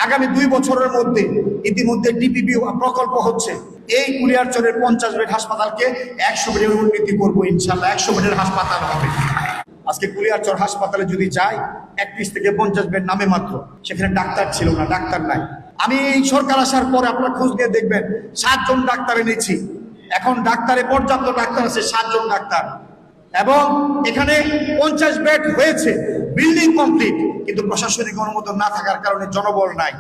আগামী 2 বছরের মধ্যে ইতিমধ্যে ডিপিপি প্রকল্প হচ্ছে। এই কুলিয়ারচরের 50 বেড হাসপাতালকে 100 বেডের উন্নতি করবো ইনশাআল্লাহ। 100 বেডের হাসপাতাল হবে। আজকে কুলিয়ারচর হাসপাতালে যদি যাই 31 থেকে 50 বেড নামে মাত্র, সেখানে ডাক্তার ছিল না, ডাক্তার নাই। আমি এই সরকার আসার পরে আপনারা খোঁজ নিয়ে দেখবেন 7 জন ডাক্তার এনেছি। এখন ডাক্তারে পর্যাপ্ত ডাক্তার আছে, 7 জন ডাক্তার, এবং এখানে 50 বেড হয়েছে, বিল্ডিং কমপ্লিট, কিন্তু প্রশাসনিক অনুমোদন না থাকার কারণে জনবল নাই।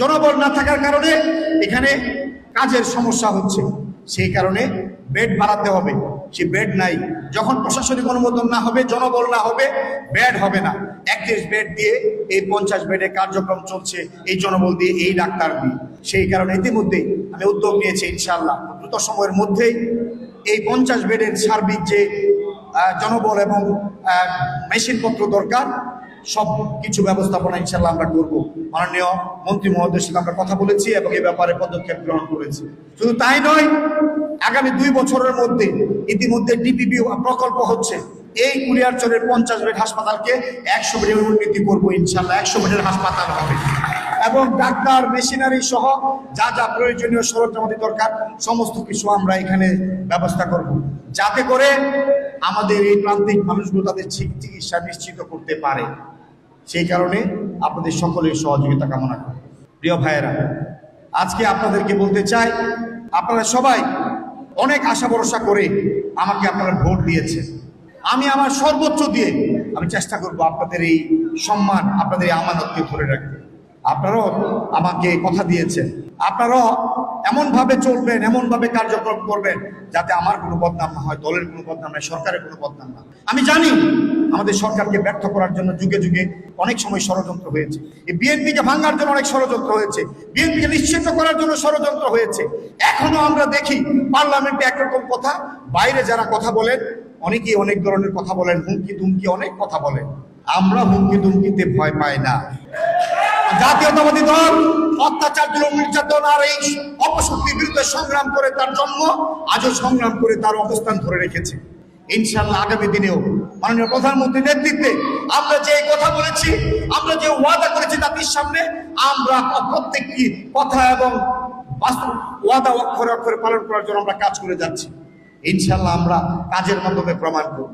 জনবল না থাকার কারণে এখানে কাজের সমস্যা হচ্ছে। সেই কারণে বেড বাড়াতে হবে, সেই বেড নাই। যখন প্রশাসনিক অনুমোদন না হবে, জনবল না হবে, বেড হবে না। 31 বেড দিয়ে এই 50 বেডের কার্যক্রম চলছে, এই জনবল দিয়ে, এই ডাক্তার দিয়ে। সেই কারণে ইতিমধ্যে আমি উদ্যোগ নিয়েছি ইনশাআল্লাহ দ্রুত সময়ের মধ্যেই এই 50 বেডের সার্বিক যে জনবল এবং মেশিনপত্র দরকার, সব কিছু ব্যবস্থাপনা ইনশাআল্লাহ আমরা করবো। মাননীয় মন্ত্রী মহোদয়ের সাথে আমরা কথা বলেছি এবং এই ব্যাপারে পদক্ষেপ গ্রহণ করেছি। শুধু তাই নয়, আগামী 2 বছরের মধ্যে ইতিমধ্যে ডিপিপি প্রকল্প হচ্ছে। এই কুলিয়ারচরের 50 বেড হাসপাতালকে 100 বেডের উন্নতি করবো ইনশাআল্লাহ। 100 বেডের হাসপাতাল হবে এবং ডাক্তার, মেশিনারি সহ যা যা প্রয়োজনীয় সরঞ্জামাদি দরকার সমস্ত কিছু আমরা এখানে ব্যবস্থা করব, যাতে করে আমাদের এই প্রান্তিক মানুষগুলো তাদের চিকিৎসা নিশ্চিত করতে পারে। সেই কারণে আপনাদের সকলের সহযোগিতা কামনা করি। প্রিয় ভাইয়েরা, আজকে আপনাদেরকে বলতে চাই, আপনারা সবাই অনেক আশা ভরসা করে আমাকে আপনারা ভোট দিয়েছেন। আমি আমার সর্বোচ্চ দিয়ে আমি চেষ্টা করব আপনাদের এই সম্মান, আপনাদের এই আমানতকে ধরে রাখতে। আপনারাও আমাকে কথা দিয়েছেন, আপনারাও এমনভাবে চলবেন, এমনভাবে কার্যক্রম করবেন যাতে আমার কোনো বদনাম না হয়, দলের কোনো বদনাম নয়, সরকারের কোনো বদনাম না। আমি জানি আমাদের সরকারকে ব্যর্থ করার জন্য যুগে যুগে অনেক সময় ষড়যন্ত্র হয়েছে। এই বিএনপিকে ভাঙার জন্য অনেক ষড়যন্ত্র হয়েছে, বিএনপিকে নিশ্চিত করার জন্য ষড়যন্ত্র হয়েছে। এখনো আমরা দেখি পার্লামেন্টে একরকম কথা, বাইরে যারা কথা বলেন অনেকেই অনেক ধরনের কথা বলেন, হুমকি দুমকি অনেক কথা বলেন। আমরা হুমকি দুমকিতে ভয় পাই না। জাতীয়তাবাদী দল অত্যাচার, নির্যাতন আর এই অপশক্তির বিরুদ্ধে সংগ্রাম করে তার জন্ম, আজও সংগ্রাম করে তার অবস্থান ধরে রেখেছে। ইনশাআল্লাহ আগামী দিনেও মাননীয় প্রধানমন্ত্রীর নেতৃত্বে আমরা যে কথা বলেছি, আমরা যে ওয়াদা করেছি জাতির সামনে, আমরা প্রত্যেকটি কথা এবং বাস্তব ওয়াদা অক্ষরে অক্ষরে পালন করার জন্য আমরা কাজ করে যাচ্ছি। ইনশাআল্লাহ আমরা কাজের মাধ্যমে প্রমাণ করব।